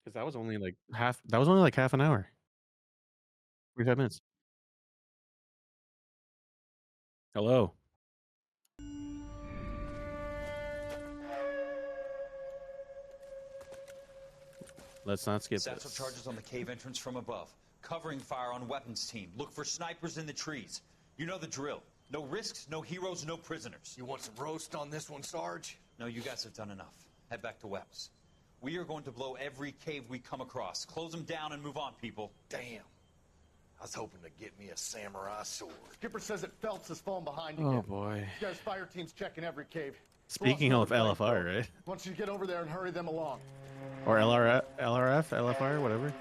'Cause that was only like half an hour, 45 minutes. Hello. Let's not skip Satchel this. charges on the cave entrance from above. Covering fire on weapons team. Look for snipers in the trees. You know the drill. No risks, no heroes, no prisoners. You want some roast on this one, Sarge? No, you guys have done enough. Head back to Webb's. We are going to blow every cave we come across. Close them down and move on, people. Damn. I was hoping to get me a samurai sword. Skipper says that Phelps has fallen behind Oh again. boy. You guys fire teams checking every cave. Speaking of LFR, right? Want you to get over there and hurry them along. Or LRF, LFR, whatever.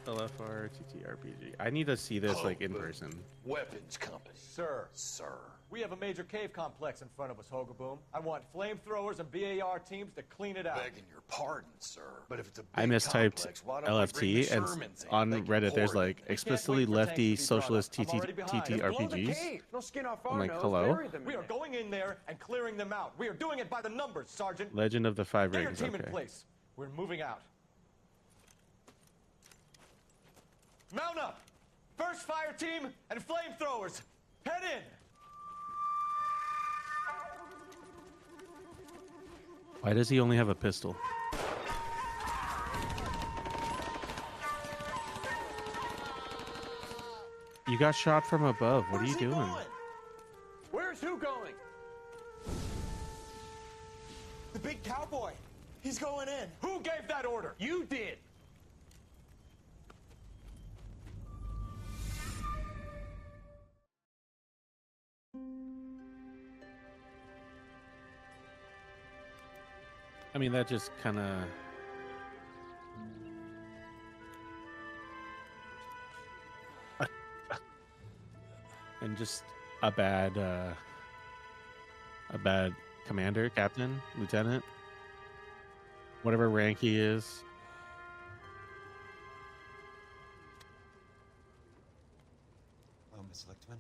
LFR, TTRPG. I need to see this like in person. Weapons company. Sir, we have a major cave complex in front of us, Hogaboom. I want flamethrowers and BAR teams to clean it out. Begging your pardon, sir. But if it's a big I mistyped complex, why don't we bring LFT, the and Shermans in? on They can Reddit there's pour it like in there. explicitly lefty socialist TTRPGs. No skin off I'm our like, nose. hello? Bury them. We are going in there and clearing them out. We are doing it by the numbers, Sergeant. Legend of the Five Get your Rings. team in Okay. place. We're moving out. Mount up! First fire team and flamethrowers. Head in! Why does he only have a pistol? You got shot from above. What are you doing? Where's who going? The big cowboy. He's going in. Who gave that order? You did. I mean, that just kind of... and just a bad commander, captain, lieutenant, whatever rank he is. Hello, Miss Lichtman.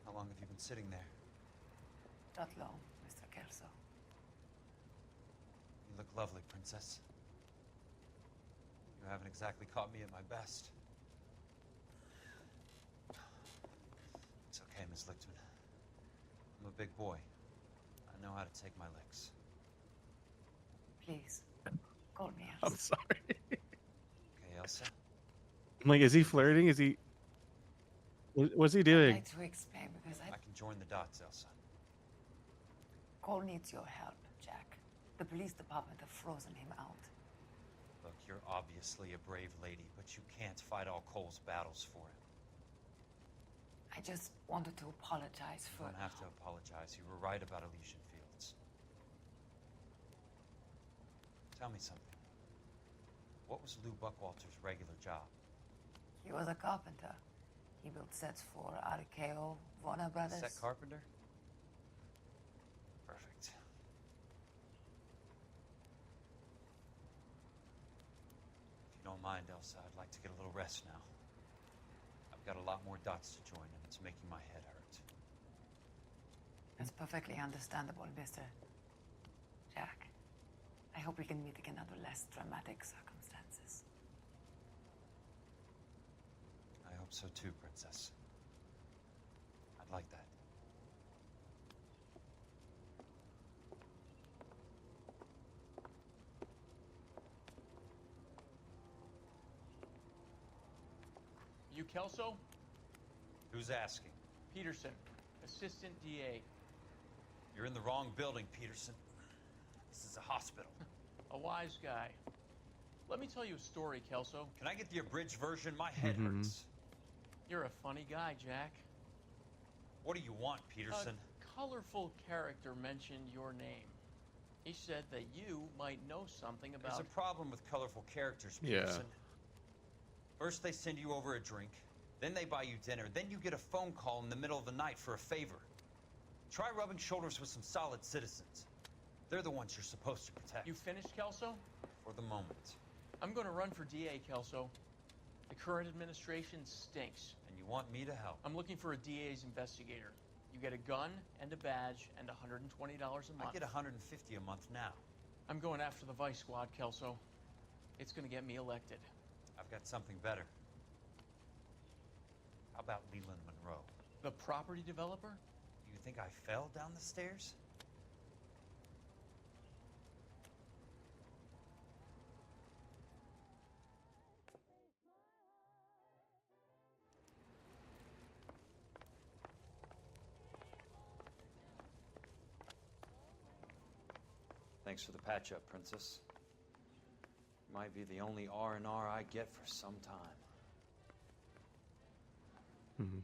How long have you been sitting there? Not long, Mr. Kelso. You look lovely, Princess. You haven't exactly caught me at my best. It's okay, Miss Lichtman. I'm a big boy. I know how to take my licks. Please, call me I'm Elsa. sorry. Okay, Elsa? I'm like, is he flirting? Is he... What's he I'd doing? like to explain because I can join the dots, Elsa. Cole needs your help, Jack. The police department have frozen him out. Look, you're obviously a brave lady, but you can't fight all Cole's battles for him. I just wanted to apologize You for... don't have to apologize. You were right about Elysian Fields. Tell me something. What was Lou Buckwalter's regular job? He was a carpenter. He built sets for RKO, Warner Brothers. Set carpenter? Perfect. If you don't mind, Elsa, I'd like to get a little rest now. I've got a lot more dots to join, and it's making my head hurt. That's perfectly understandable, Mr. Jack. I hope we can meet again under less dramatic circumstances. I hope so too, Princess. I'd like that. You Kelso? Who's asking? Peterson, Assistant DA. You're in the wrong building, Peterson. This is a hospital. A wise guy. Let me tell you a story, Kelso. Can I get the abridged version? My head Mhm. hurts. You're a funny guy, Jack. What do you want, Peterson? A colorful character mentioned your name. He said that you might know something There's about... a problem with colorful characters, Yeah. Peterson. First they send you over a drink, then they buy you dinner, then you get a phone call in the middle of the night for a favor. Try rubbing shoulders with some solid citizens. They're the ones you're supposed to protect. You finished, Kelso? For the moment. I'm going to run for DA, Kelso. The current administration stinks. And you want me to help. I'm looking for a DA's investigator. You get a gun and a badge and $120 a month. I get $150 a month now. I'm going after the Vice Squad, Kelso. It's gonna get me elected. I've got something better. How about Leland Monroe? The property developer? You think I fell down the stairs? Thanks for the patch-up, Princess. Might be the only R&R I get for some time. Mm-hmm.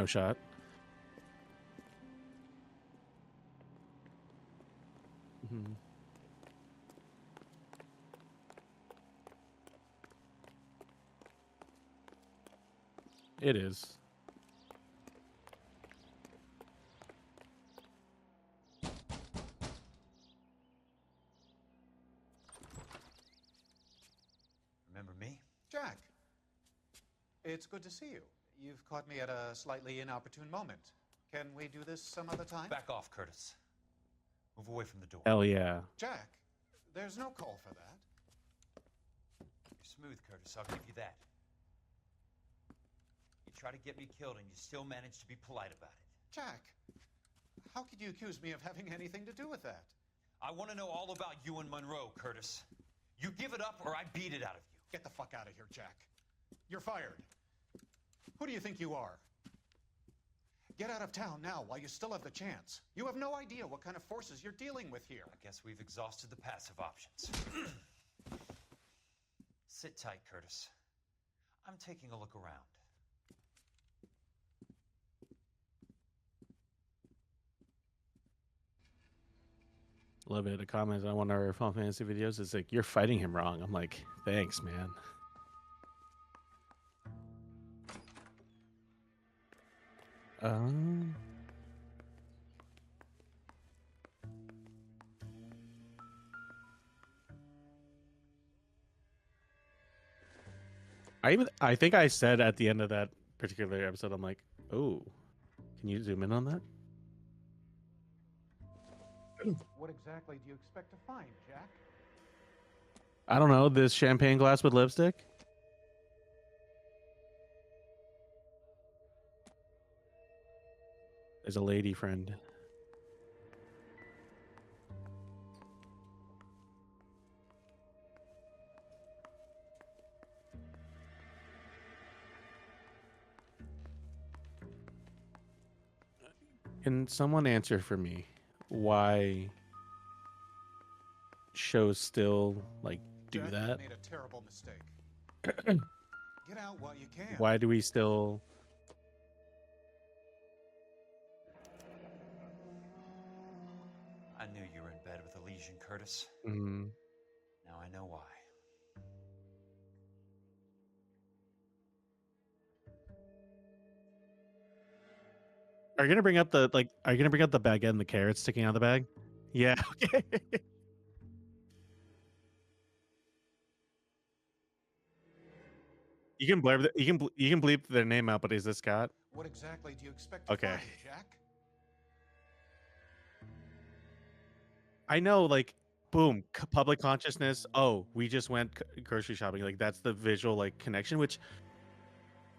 No shot. Mm-hmm. It is. Remember me? Jack, it's good to see you. You've caught me at a slightly inopportune moment. Can we do this some other time? Back off, Curtis. Move away from the door. Hell yeah. Jack, there's no call for that. You're smooth, Curtis. I'll give you that. You try to get me killed and you still manage to be polite about it. Jack, how could you accuse me of having anything to do with that? I want to know all about you and Monroe, Curtis. You give it up or I beat it out of you. Get the fuck out of here, Jack. You're fired. Who do you think you are? Get out of town now while you still have the chance. You have no idea what kind of forces you're dealing with here. I guess we've exhausted the passive options. Sit tight, Curtis. I'm taking a look around. Love it. A comment on one of our Final Fantasy videos is like, "You're fighting him wrong." I'm like, thanks, man. I think I said at the end of that particular episode, I'm like, oh, can you zoom in on that? What exactly do you expect to find, Jack? I don't know, this champagne glass with lipstick? There's a lady friend. Can someone answer for me why shows still like do Jack, that? you made a terrible mistake. Get out while you can. Why do we still? I knew you were in bed with Elysian, Curtis. Mm, Now I know why. are you gonna bring up the Are you gonna bring up the baguette and the carrots sticking out of the bag? Yeah. Okay. You can blurb. You can bleep their name out, but is this Scott? What exactly do you expect to Okay. find, Jack? I know, like, boom, public consciousness. Oh, we just went grocery shopping. Like, that's the visual like connection, which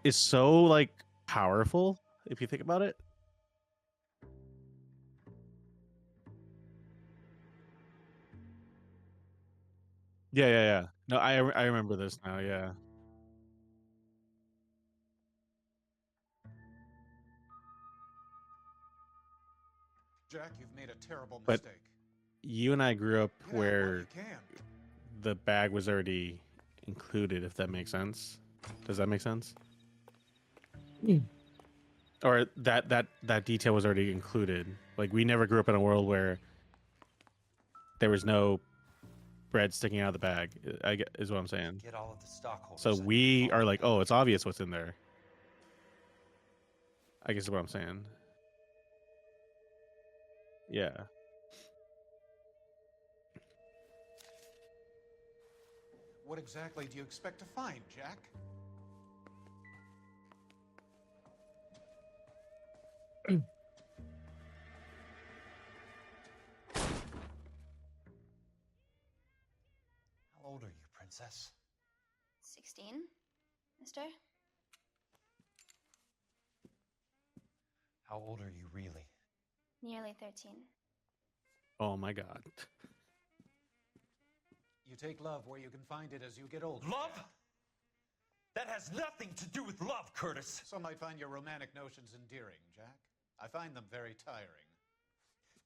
is so like powerful if you think about it. Yeah, yeah, yeah. No, I remember this now. Yeah. Jack, you've made a terrible But- mistake. you and I grew up Get out while where you can. the bag was already included, if that makes sense. Does that make sense? Or that detail was already included. Like we never grew up in a world where there was no bread sticking out of the bag. Is what I'm saying. Get all of the stockholders. So we are like, oh, it's obvious what's in there. I guess is what I'm saying. Yeah. What exactly do you expect to find, Jack? How old are you, princess? 16, mister? How old are you really? Nearly 13. Oh my God. You take love where you can find it as you get older. Love? Jack. That has nothing to do with love, Curtis. Some might find your romantic notions endearing, Jack. I find them very tiring.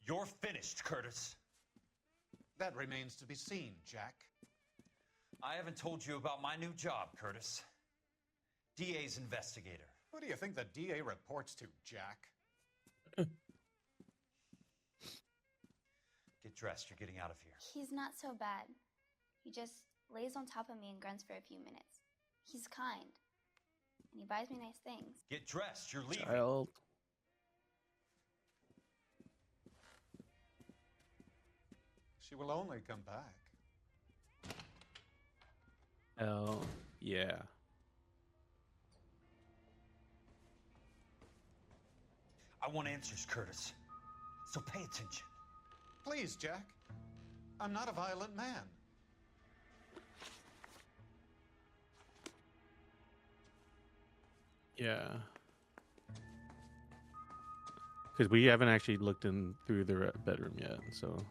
You're finished, Curtis. That remains to be seen, Jack. I haven't told you about my new job, Curtis. DA's investigator. Who do you think the DA reports to, Jack? Get dressed, you're getting out of here. He's not so bad. He just lays on top of me and grunts for a few minutes. He's kind. And he buys me nice things. Get dressed, you're leaving. Child. She will only come back. Hell yeah. I want answers, Curtis. So pay attention. Please, Jack. I'm not a violent man. Yeah. Because we haven't actually looked in through the bedroom yet, so.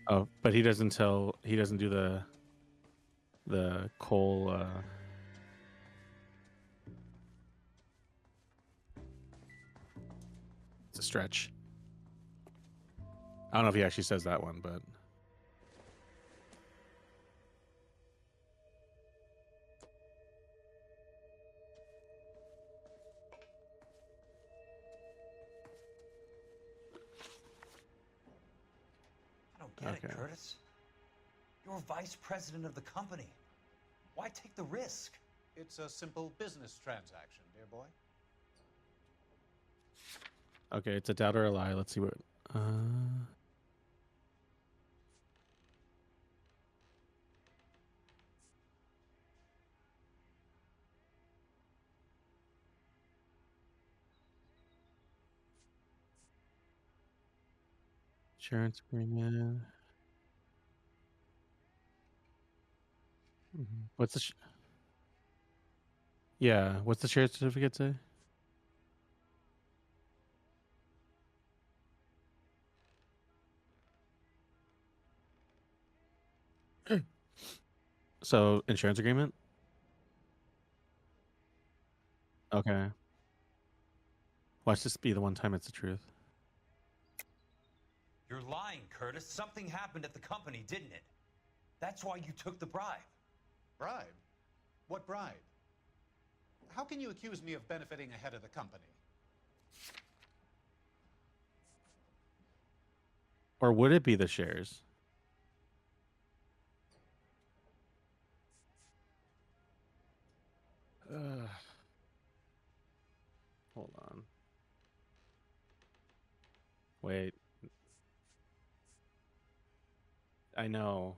Oh, but he doesn't do the Cole. It's a stretch. I don't know if he actually says that one, but. I don't get it, Curtis. You're vice president of the company. Why take the risk? It's a simple business transaction, dear boy. Okay, it's a doubt or a lie. Let's see what. Insurance agreement. What's the? Yeah, what's the share certificate say? So insurance agreement. Okay. Watch this be the one time it's the truth. You're lying, Curtis. Something happened at the company, didn't it? That's why you took the bribe. Bribe? What bribe? How can you accuse me of benefiting ahead of the company? Or would it be the shares? Hold on. Wait. I know.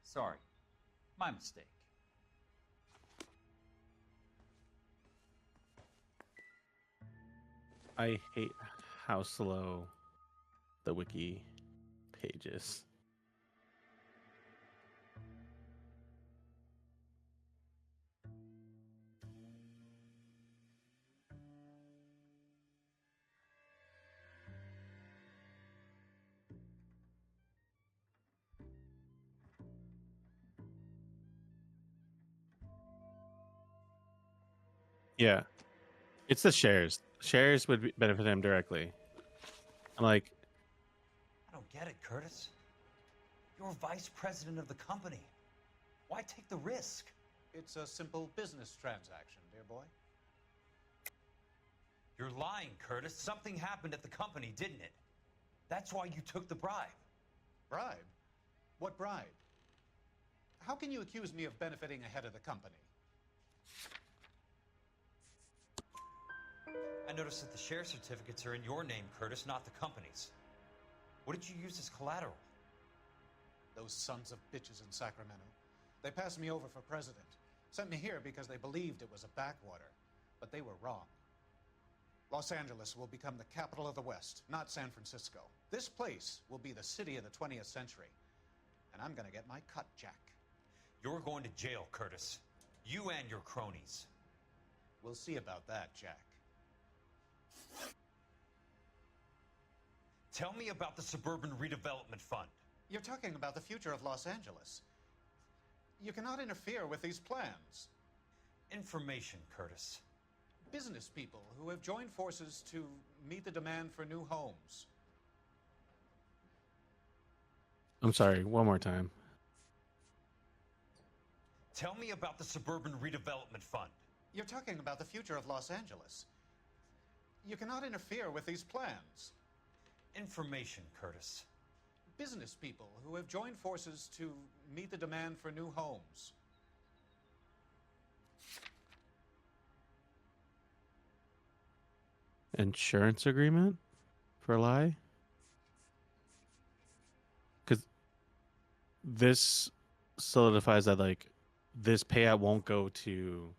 Sorry. My mistake. I hate how slow the wiki page is. Yeah, it's the shares. Shares would benefit him directly. I'm like, I don't get it, Curtis. You're vice president of the company. Why take the risk? It's a simple business transaction, dear boy. You're lying, Curtis. Something happened at the company, didn't it? That's why you took the bribe. Bribe? What bribe? How can you accuse me of benefiting ahead of the company? I noticed that the share certificates are in your name, Curtis, not the company's. What did you use as collateral? Those sons of bitches in Sacramento. They passed me over for president. Sent me here because they believed it was a backwater. But they were wrong. Los Angeles will become the capital of the West, not San Francisco. This place will be the city of the 20th century. And I'm gonna get my cut, Jack. You're going to jail, Curtis. You and your cronies. We'll see about that, Jack. Tell me about the Suburban Redevelopment Fund. You're talking about the future of Los Angeles. You cannot interfere with these plans. Information, Curtis. Business people who have joined forces to meet the demand for new homes. I'm sorry, one more time. Tell me about the Suburban Redevelopment Fund. You're talking about the future of Los Angeles. You cannot interfere with these plans. Information, Curtis. Business people who have joined forces to meet the demand for new homes. Insurance agreement for a lie? Because this solidifies that, like, this payout won't go to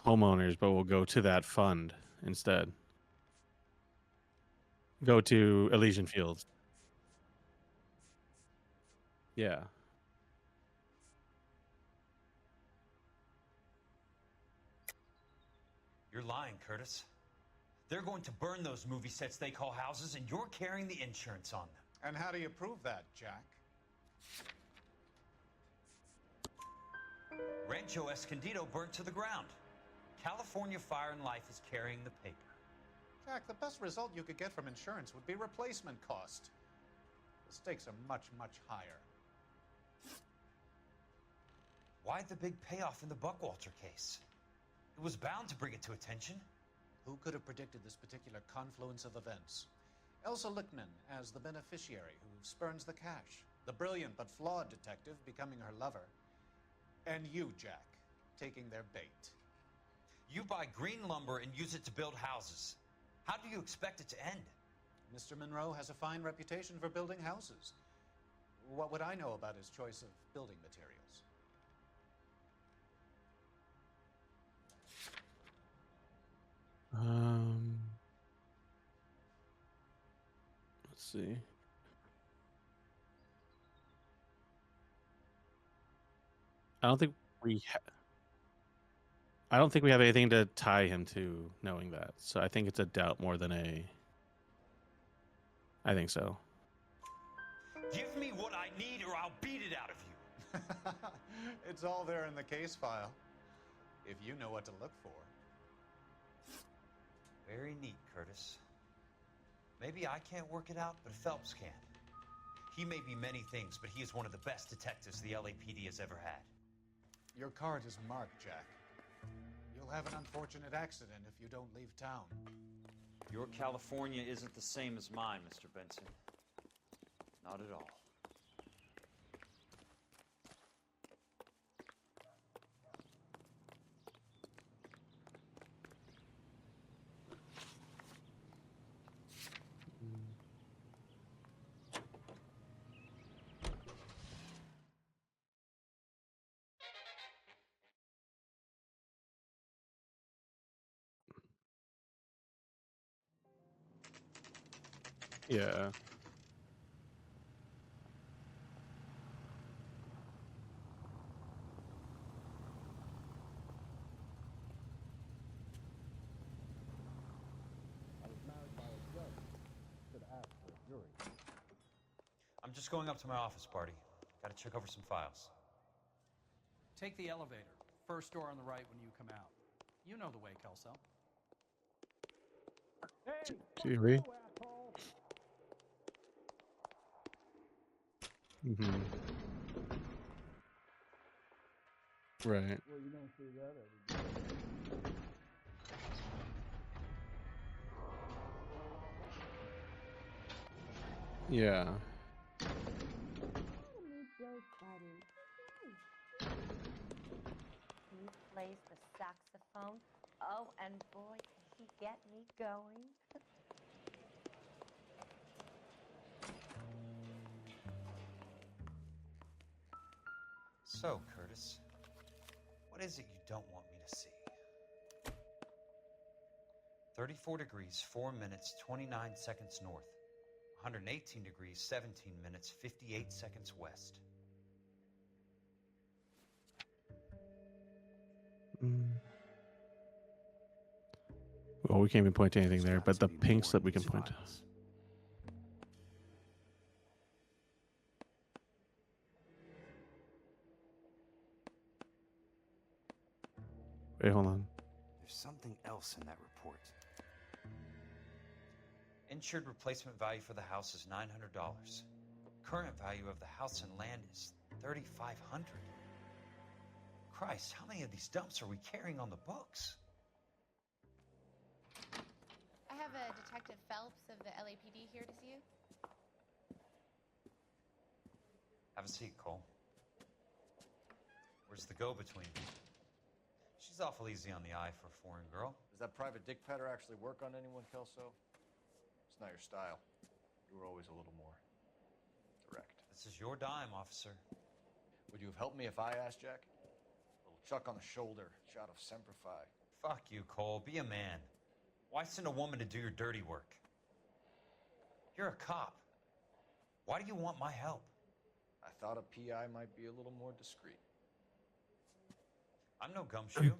homeowners, but will go to that fund instead. Go to Elysian Fields. Yeah. You're lying, Curtis. They're going to burn those movie sets they call houses, and you're carrying the insurance on them. And how do you prove that, Jack? Rancho Escondido burnt to the ground. California Fire and Life is carrying the paper. Jack, the best result you could get from insurance would be replacement cost. The stakes are much, much higher. Why the big payoff in the Buckwalter case? It was bound to bring it to attention. Who could have predicted this particular confluence of events? Elsa Lichtman as the beneficiary who spurns the cash. The brilliant but flawed detective becoming her lover. And you, Jack, taking their bait. You buy green lumber and use it to build houses. How do you expect it to end? Mr. Monroe has a fine reputation for building houses. What would I know about his choice of building materials? Let's see. I don't think we have anything to tie him to knowing that. So I think it's a doubt more than a. I think so. Give me what I need or I'll beat it out of you. It's all there in the case file, if you know what to look for. Very neat, Curtis. Maybe I can't work it out, but Phelps can. He may be many things, but he is one of the best detectives the LAPD has ever had. Your card is marked, Jack. You'll have an unfortunate accident if you don't leave town. Your California isn't the same as mine, Mr. Benson. Not at all. Yeah. I'm just going up to my office party. Gotta check over some files. Take the elevator. First door on the right when you come out. You know the way, Kelso. Kiwi. Mm-hmm. Right. Well, you don't see that every day. Yeah. He plays the saxophone. Oh, and boy, can he get me going. So, Curtis, what is it you don't want me to see? 34 degrees, 4 minutes, 29 seconds north. 118 degrees, 17 minutes, 58 seconds west. Well, we can't even point to anything there, but the pink slip we can point to. Wait, hold on. There's something else in that report. Insured replacement value for the house is $900. Current value of the house and land is $3,500. Christ, how many of these dumps are we carrying on the books? I have a Detective Phelps of the LAPD here to see you. Have a seat, Cole. Where's the go-between? She's awful easy on the eye for a foreign girl. Does that private dick petter actually work on anyone, Kelso? It's not your style. You were always a little more direct. This is your dime, officer. Would you have helped me if I asked, Jack? A little chuck on the shoulder, shot of Semper Fi. Fuck you, Cole. Be a man. Why send a woman to do your dirty work? You're a cop. Why do you want my help? I thought a PI might be a little more discreet. I'm no gumshoe.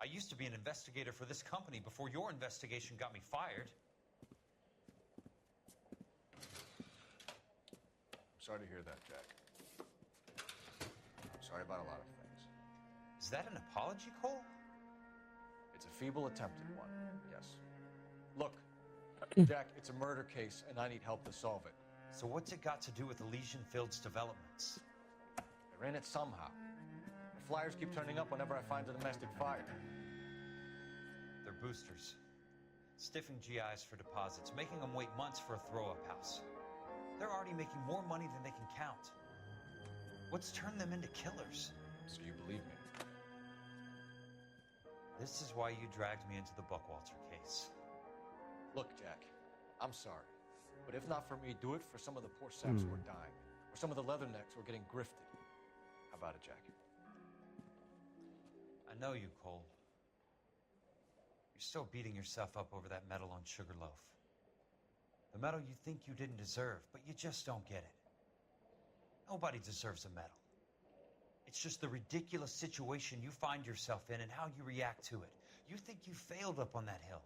I used to be an investigator for this company before your investigation got me fired. I'm sorry to hear that, Jack. I'm sorry about a lot of things. Is that an apology, Cole? It's a feeble attempted one, yes. Look, Jack, it's a murder case, and I need help to solve it. So what's it got to do with Elysian Fields developments? They're in it somehow. The flyers keep turning up whenever I find a domestic fire. They're boosters. Stiffing GIs for deposits, making them wait months for a throw-up house. They're already making more money than they can count. What's turned them into killers? So you believe me? This is why you dragged me into the Buckwalter case. Look, Jack, I'm sorry. But if not for me, do it for some of the poor saps who are dying. Or some of the leathernecks who are getting grifted. How about it, Jack? I know you, Cole. You're still beating yourself up over that medal on Sugarloaf. The medal you think you didn't deserve, but you just don't get it. Nobody deserves a medal. It's just the ridiculous situation you find yourself in and how you react to it. You think you failed up on that hill.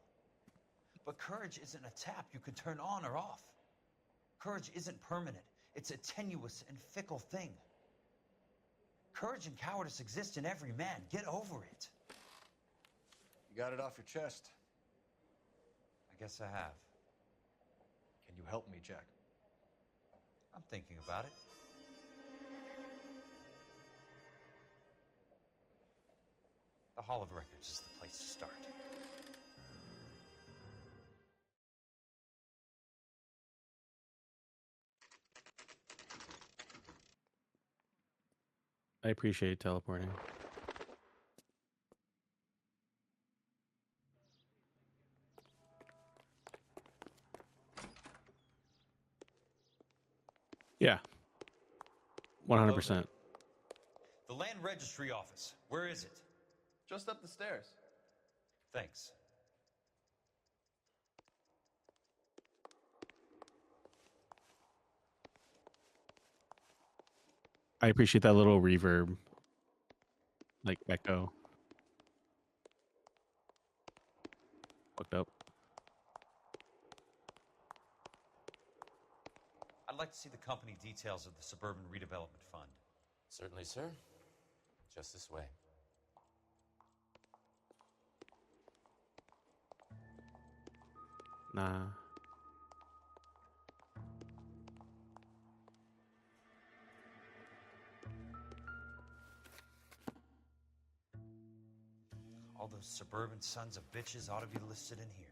But courage isn't a tap you can turn on or off. Courage isn't permanent. It's a tenuous and fickle thing. Courage and cowardice exist in every man. Get over it. You got it off your chest. I guess I have. Can you help me, Jack? I'm thinking about it. The Hall of Records is the place to start. I appreciate teleporting. Yeah. 100%. The Land Registry Office. Where is it? Just up the stairs. Thanks. I appreciate that little reverb. Like echo. Hooked up. I'd like to see the company details of the Suburban Redevelopment Fund. Certainly, sir. Just this way. Nah. All those suburban sons of bitches ought to be listed in here.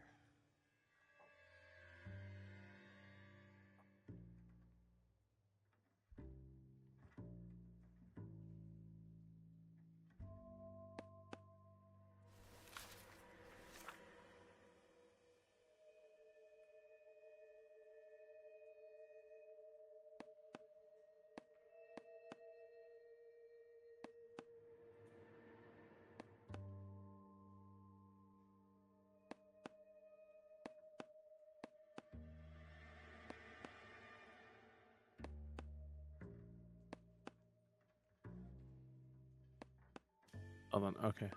Hold on. Okay.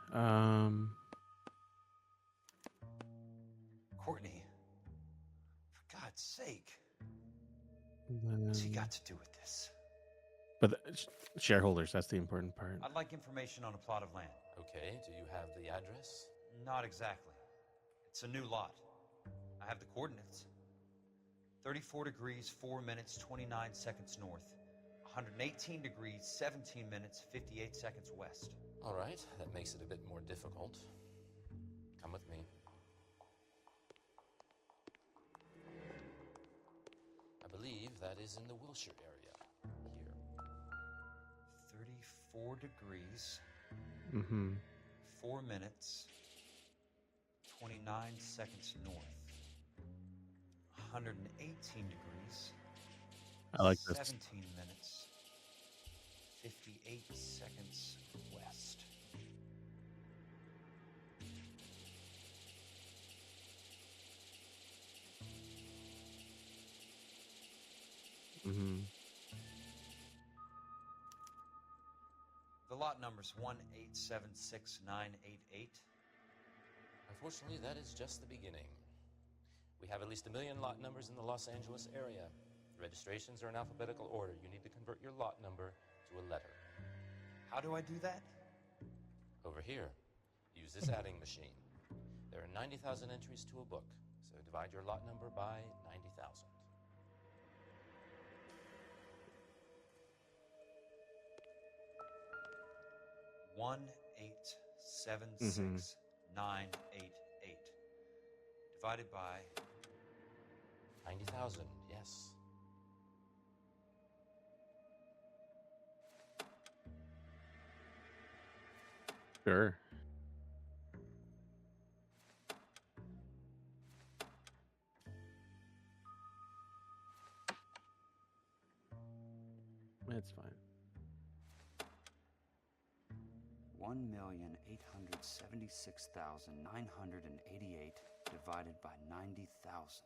Courtney, for God's sake, Then... what's he got to do with this? But shareholders, that's the important part. I'd like information on a plot of land. Okay, do you have the address? Not exactly. It's a new lot. I have the coordinates. 34 degrees, 4 minutes, 29 seconds north. 118 degrees, 17 minutes, 58 seconds west. All right, that makes it a bit more difficult. Come with me. I believe that is in the Wilshire area. Here. 34 degrees. 4 minutes, 29 seconds north. 118 degrees. I like this. 17 minutes, 58 seconds west. The lot number's 1876988. Unfortunately, that is just the beginning. We have at least 1 million lot numbers in the Los Angeles area. The registrations are in alphabetical order. You need to convert your lot number to a letter. How do I do that? Over here, use this adding machine. There are 90,000 entries to a book, so divide your lot number by 90,000. One 876,988 divided by 90,000, yes. Sure. It's fine. 1,876,988 divided by 90,000.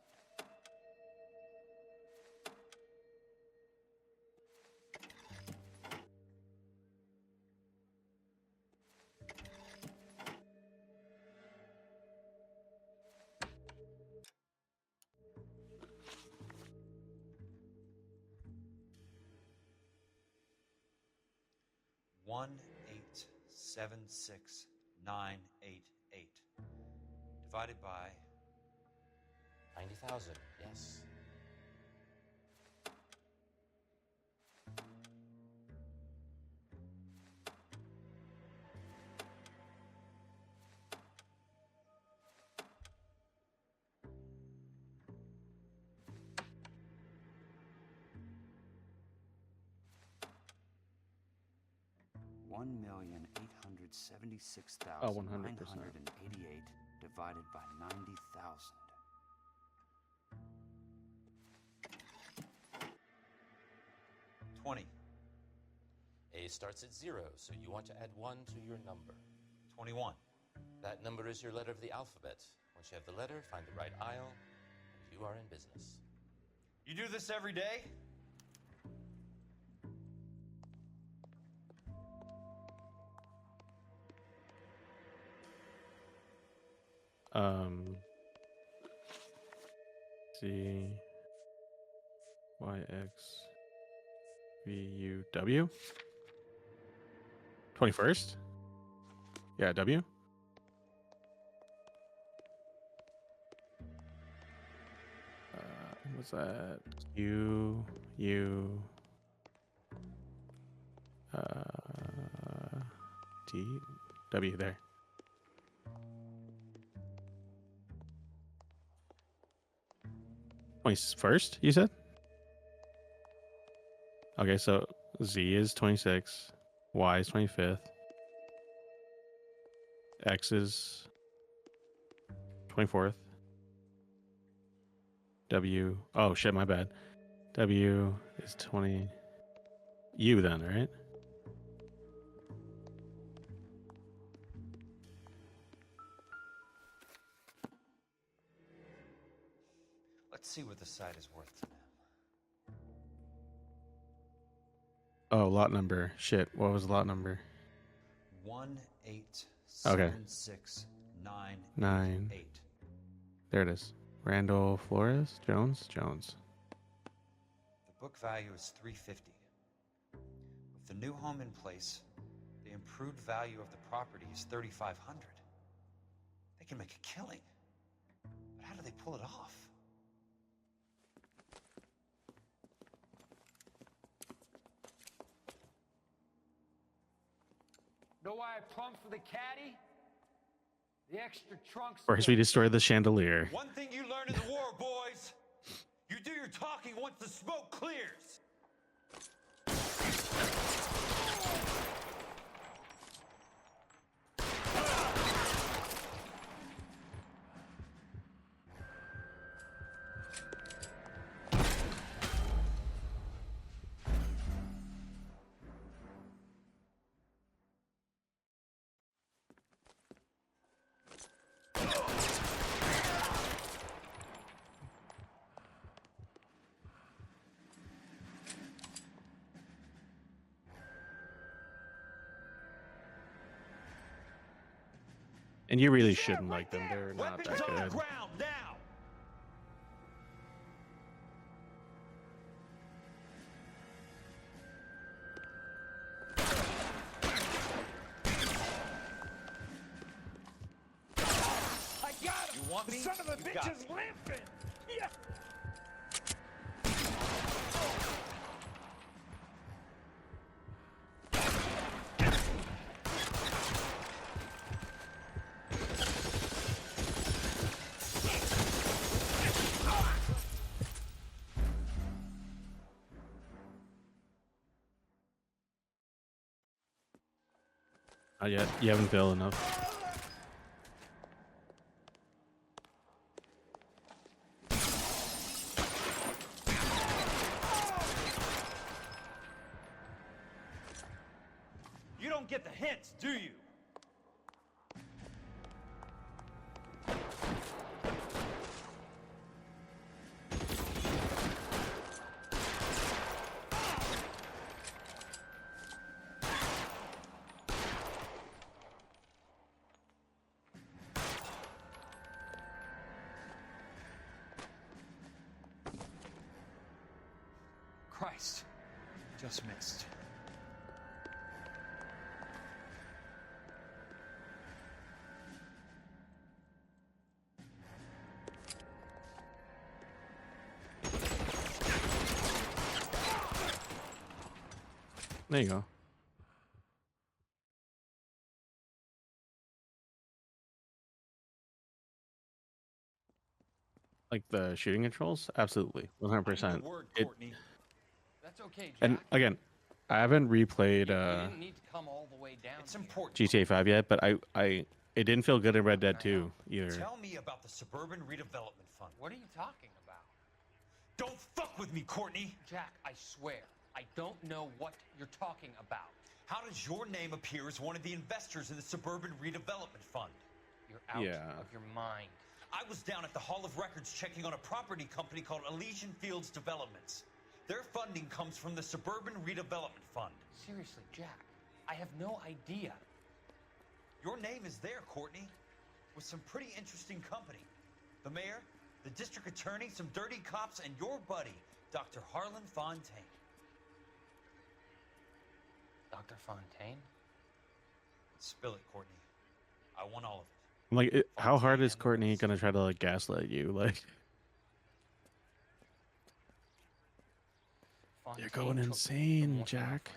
One 876,988 divided by 90,000, yes. One million 876,988 divided by 90,000. $20. A starts at 0, so you want to add 1 to your number. 21. That number is your letter of the alphabet. Once you have the letter, find the right aisle, and you are in business. You do this every day? C Y X V U W 21st. Yeah, W. What's that? U T W there. First, you said? Okay, so Z is 26, Y is 25th, X is 24th, W, oh shit, my bad. W is 20, U then, right? Let's see what the site is worth to them. Oh, lot number. Shit, what was the lot number? 1876988. There it is. Randall Flores? Jones? The book value is $350. With the new home in place, the improved value of the property is $3,500. They can make a killing. But how do they pull it off? Know why I plumbed for the caddy? The extra trunks. First, we destroy the chandelier. One thing you learn in the war, boys. You do your talking once the smoke clears. And you really shouldn't like them. They're not that On the good. ground now. I got him! You want me? The son of a You bitch got is limping! Yeah! Not yet. You haven't failed enough. You don't get the hints, do you? Christ. Just missed. There you go. Like the shooting controls? Absolutely. 100%. That's okay, Jack. And again, I haven't replayed You didn't need to come all the way down. It's important. GTA 5 yet, but it didn't feel good in Red Dead 2 either. Tell me about the Suburban Redevelopment Fund. What are you talking about? Don't fuck with me, Courtney. Jack, I swear, I don't know what you're talking about. How does your name appear as one of the investors in the Suburban Redevelopment Fund? You're out Yeah. of your mind. I was down at the Hall of Records checking on a property company called Elysian Fields Developments. Their funding comes from the Suburban Redevelopment Fund. Seriously, Jack, I have no idea. Your name is there, Courtney, with some pretty interesting company. The mayor, the district attorney, some dirty cops, and your buddy, Dr. Harlan Fontaine. Dr. Fontaine? Spill it, Courtney. I want all of it. Like, how hard is Courtney gonna try to like gaslight you? Like, You're going took insane, the Jack.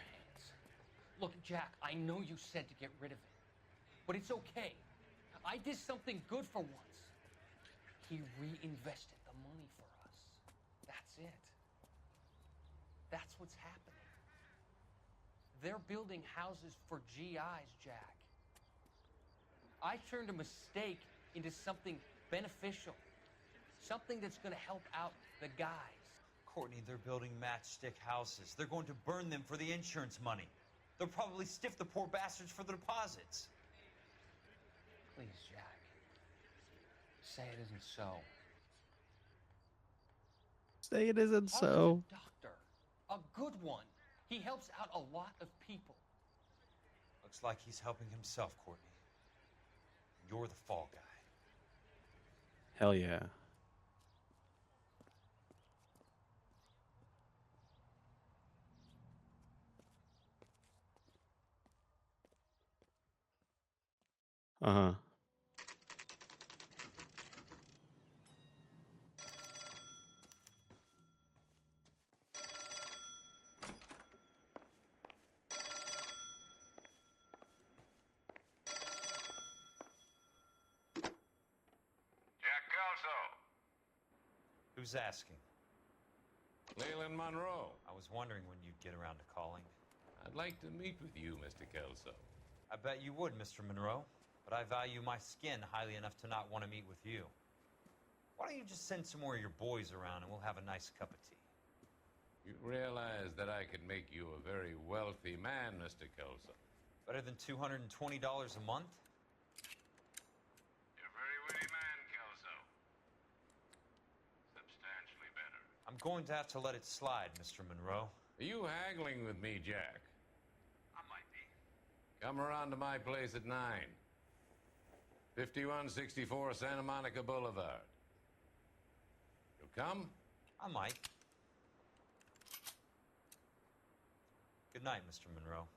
Look, Jack, I know you said to get rid of it, but it's okay. I did something good for once. He reinvested the money for us. That's it. That's what's happening. They're building houses for GIs, Jack. I turned a mistake into something beneficial. Something that's going to help out the guys. Courtney, they're building matchstick houses. They're going to burn them for the insurance money. They'll probably stiff the poor bastards for the deposits. Please, Jack. Say it isn't so. Say it isn't Paul so. is a doctor. A good one. He helps out a lot of people. Looks like he's helping himself, Courtney. You're the fall guy. Hell yeah. Uh-huh. Jack Kelso. Who's asking? Leland Monroe. I was wondering when you'd get around to calling. I'd like to meet with you, Mr. Kelso. I bet you would, Mr. Monroe. But I value my skin highly enough to not want to meet with you. Why don't you just send some more of your boys around and we'll have a nice cup of tea? You realize that I could make you a very wealthy man, Mr. Kelso. Better than $220 a month? You're a very witty man, Kelso. Substantially better. I'm going to have to let it slide, Mr. Monroe. Are you haggling with me, Jack? I might be. Come around to my place at 9. 5164 Santa Monica Boulevard. You'll come? I might. Good night, Mr. Monroe.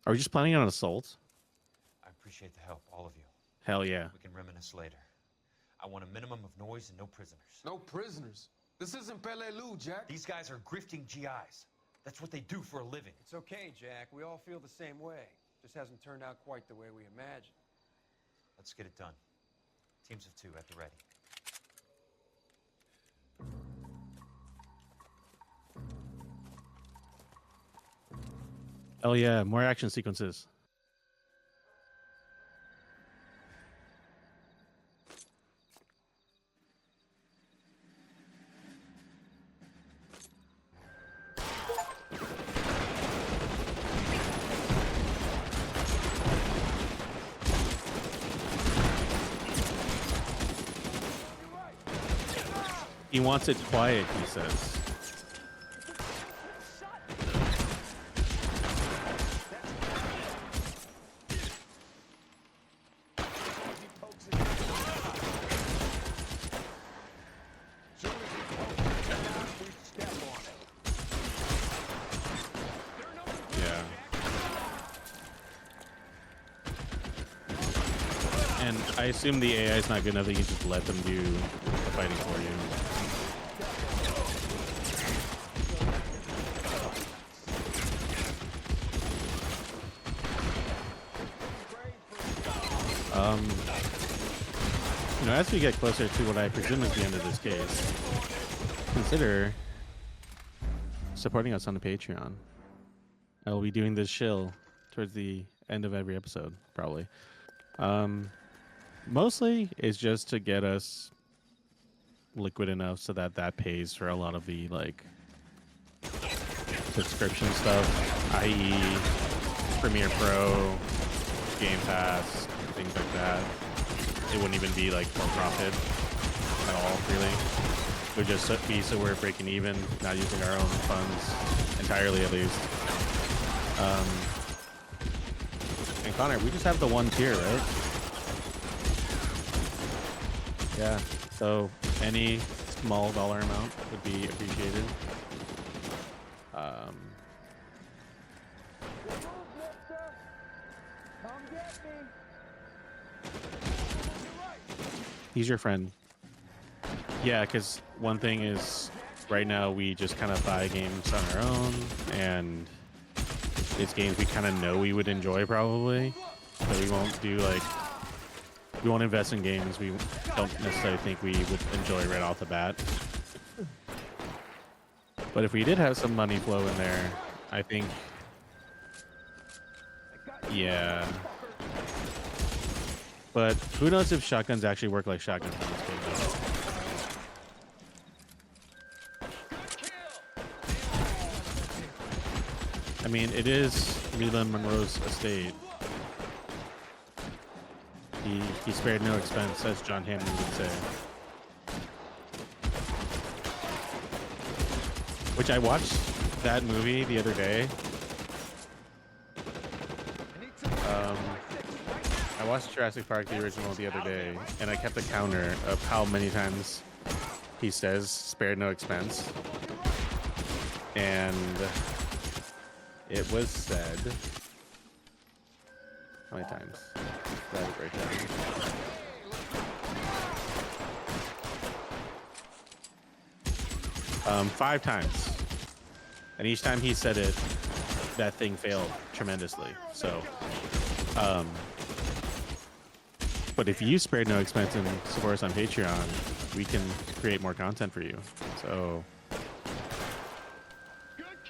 Are we just planning on an assault? I appreciate the help, all of you. Hell yeah. We can reminisce later. I want a minimum of noise and no prisoners. No prisoners? This isn't Pelelu, Jack. These guys are grifting GIs. That's what they do for a living. It's okay, Jack. We all feel the same way. Just hasn't turned out quite the way we imagined. Let's get it done. Teams of 2 at the ready. Hell yeah, more action sequences. He wants it quiet, he says. Yeah. And I assume the AI is not good enough that you can just let them do the fighting for you. You know, as we get closer to what I presume is the end of this case, consider supporting us on the Patreon. I will be doing this shill towards the end of every episode, probably. Mostly is just to get us liquid enough so that that pays for a lot of the like subscription stuff, i.e. Premiere Pro, Game Pass, things like that. It wouldn't even be like for profit at all, really. It would just be so we're breaking even, not using our own funds entirely, at least. And Connor, we just have the one tier, right? Yeah. So any small dollar amount would be appreciated. He's your friend. Yeah, because one thing is, right now we just kind of buy games on our own, and it's games we kind of know we would enjoy probably, but we won't do like, we won't invest in games we don't necessarily think we would enjoy right off the bat. But if we did have some money flow in there, I think, yeah. But who knows if shotguns actually work like shotguns in this game, though. I mean, it is Leland Monroe's estate. He spared no expense, as John Hammond would say. Which I watched that movie the other day. I watched Jurassic Park, the original, the other day, and I kept a counter of how many times he says spared no expense. And it was said, how many times? That was right there. 5 times. And each time he said it, that thing failed tremendously. So, but if you spared no expense and support us on Patreon, we can create more content for you. So,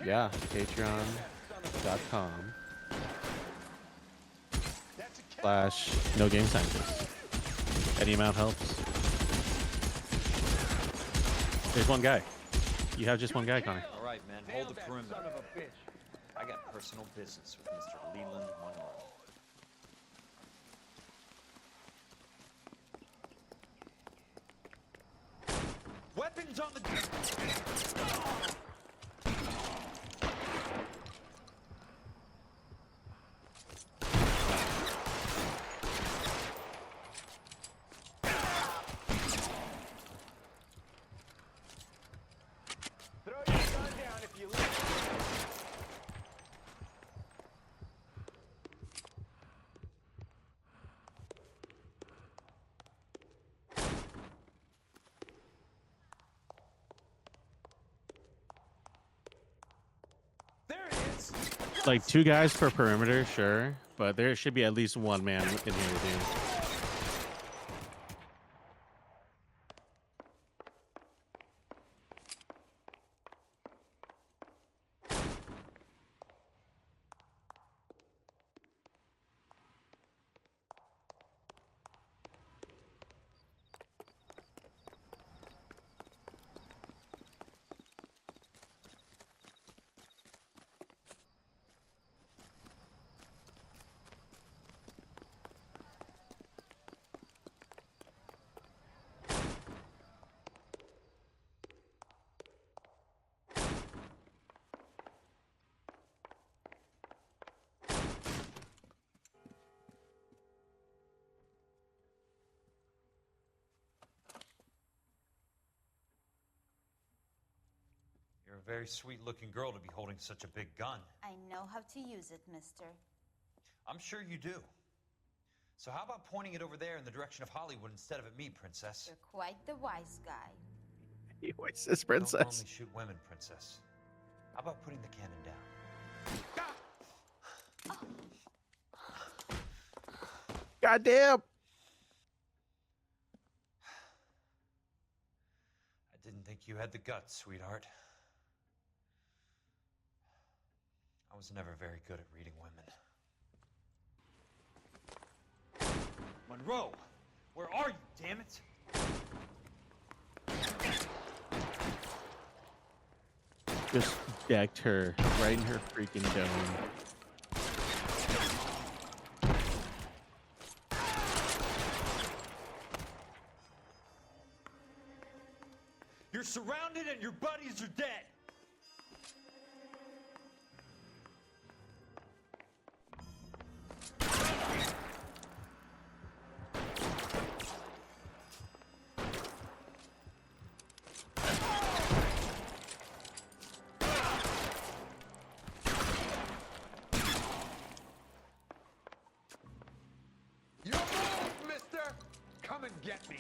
yeah, patreon.com/NoGameScientist. Any amount helps. There's one guy. You have just one guy, Connor. All right, man, hold the perimeter. I got personal business with Mr. Leland Monroe. Weapons on the... Like 2 guys per perimeter, sure, but there should be at least 1 man in here with you. You're a very sweet-looking girl to be holding such a big gun. I know how to use it, mister. I'm sure you do. So how about pointing it over there in the direction of Hollywood instead of at me, princess? You're quite the wise guy. He voiced this princess. Don't only shoot women, princess. How about putting the cannon down? Goddamn! I didn't think you had the guts, sweetheart. I was never very good at reading women. Monroe, Where are you, damn it? Just decked her right in her freaking dome. You're surrounded and your buddies are dead. You move, mister! Come and get me.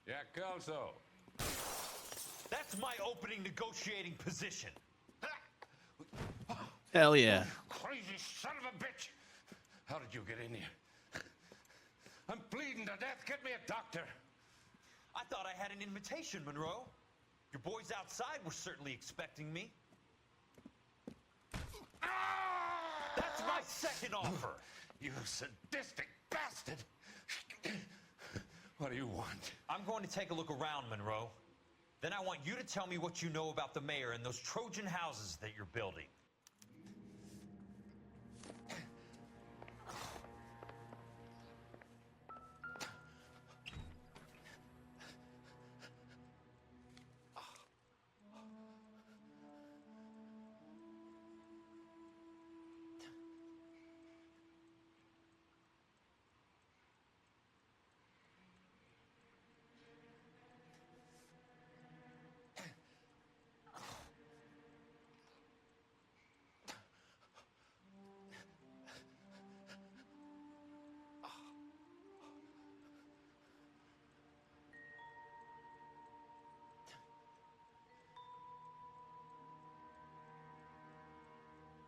Jack Kelso. That's my opening negotiating position. Hell yeah. Crazy son of a bitch! How did you get in here? I'm bleeding to death. Get me a doctor. I thought I had an invitation, Monroe. Your boys outside were certainly expecting me. That's my second offer. You sadistic bastard! What do you want? I'm going to take a look around, Monroe. Then I want you to tell me what you know about the mayor and those Trojan houses that you're building.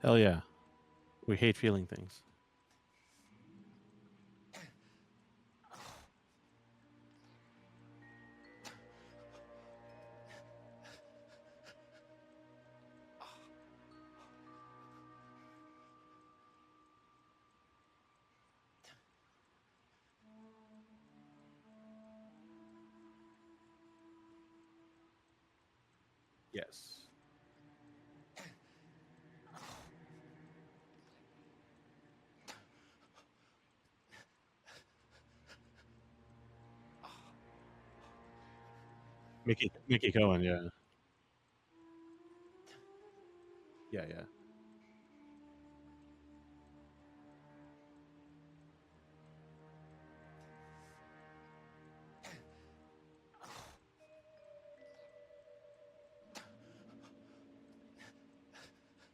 Hell yeah. We hate feeling things. Yes. Mickey Cohen, yeah. Yeah, yeah.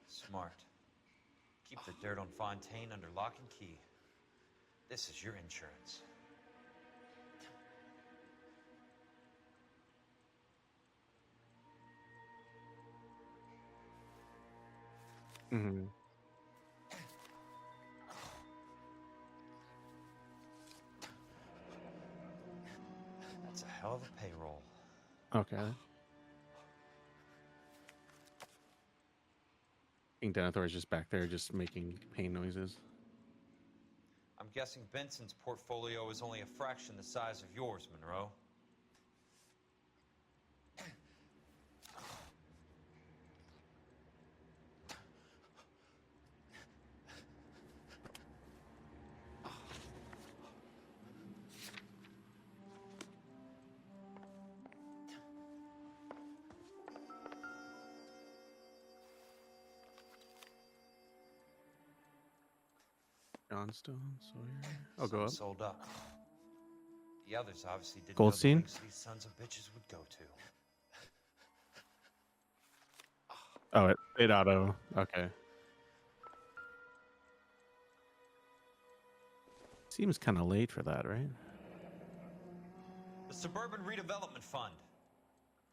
Smart. Keep the dirt on Fontaine under lock and key. This is your insurance. Mm-hmm. That's a hell of a payroll. Okay. I think Denethor is just back there just making pain noises. I'm guessing Benson's portfolio is only a fraction the size of yours, Monroe. Johnstone, Sawyer. I'll go Some up. sold up. The others obviously didn't Goldstein? know the lengths these sons of bitches would go to. Oh, it auto. Okay. Seems kind of late for that, right? The Suburban Redevelopment Fund.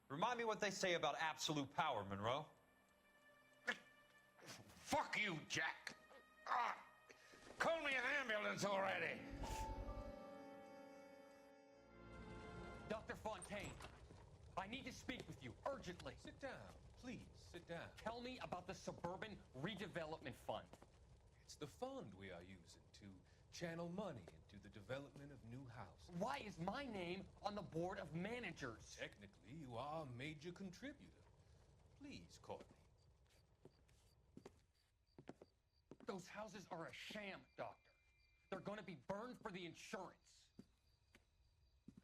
Remind me what they say about absolute power, Monroe. Fuck you, Jack. Ah, call me an ambulance already. Dr. Fontaine, I need to speak with you urgently. Sit down, please, sit down. Tell me about the Suburban Redevelopment Fund. It's the fund we are using to channel money into the development of new houses. Why is my name on the board of managers? Technically, you are a major contributor. Please, Courtney. Those houses are a sham, Doctor. They're going to be burned for the insurance.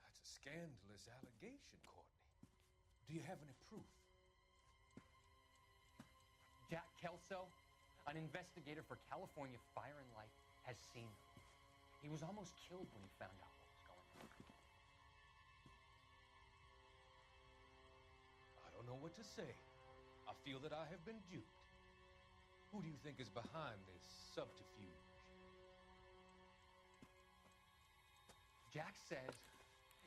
That's a scandalous allegation, Courtney. Do you have any proof? Jack Kelso, an investigator for California Fire and Life, has seen them. He was almost killed when he found out what was going on. I don't know what to say. I feel that I have been duped. Who do you think is behind this subterfuge? Jack says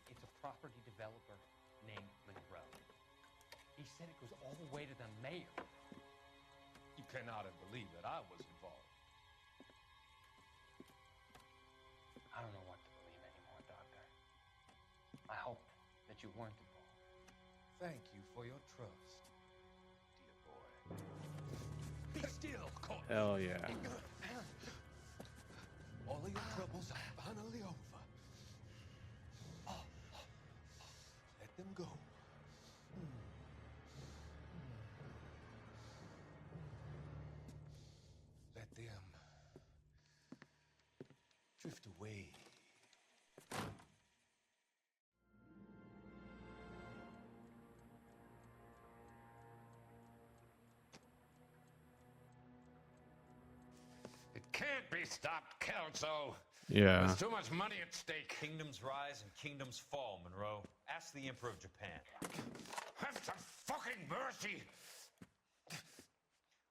it's a property developer named Monroe. He said it goes all the way to the mayor. You cannot believe that I was involved. I don't know what to believe anymore, Doctor. I hope that you weren't involved. Thank you for your trust, dear boy. Be still, Courtney. Hell yeah. All of your troubles are finally over. Let them go. Let them drift away. It can't be stopped, Kelso. Yeah. There's too much money at stake. Kingdoms rise and kingdoms fall, Monroe. Ask the Emperor of Japan. Have some fucking mercy.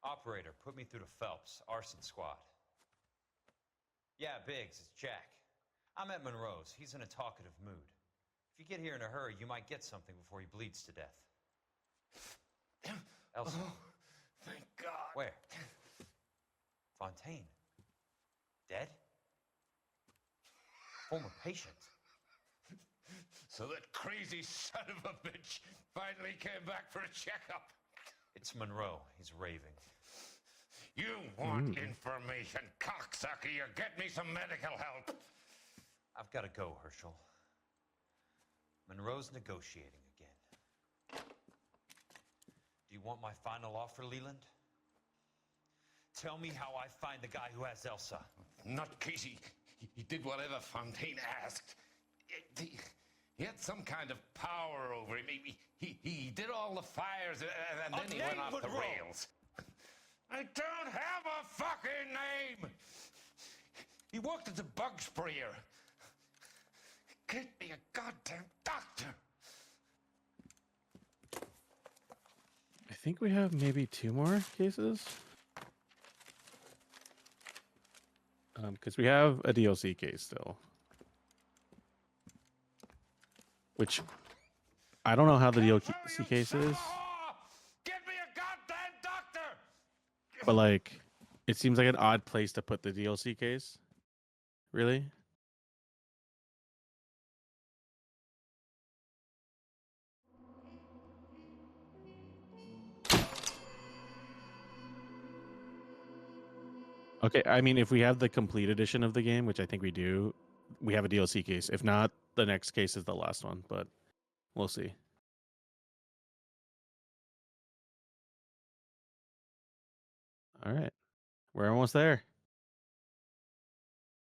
Operator, put me through to Phelps, arson squad. Yeah, Biggs, it's Jack. I'm at Monroe's. He's in a talkative mood. If you get here in a hurry, you might get something before he bleeds to death. Elsa. Oh, thank God. Where? Fontaine. Dead? Former patient. So that crazy son of a bitch finally came back for a checkup. It's Monroe. He's raving. You want information, cocksucker. You get me some medical help. I've got to go, Herschel. Monroe's negotiating again. Do you want my final offer, Leland? Tell me how I find the guy who has Elsa. Not Casey. He did whatever Fontaine asked. He had some kind of power over him. He did all the fires, and then he went off the rails. I don't have a fucking name! He worked as a bug sprayer. Get me a goddamn doctor! I think we have maybe 2 more cases. Because we have a DLC case still. Which, I don't know how the DLC case is. Get me a goddamn doctor! But, like, it seems like an odd place to put the DLC case. Really? Okay, I mean, if we have the complete edition of the game, which I think we do, we have a DLC case. If not, the next case is the last one, but we'll see. All right. We're almost there.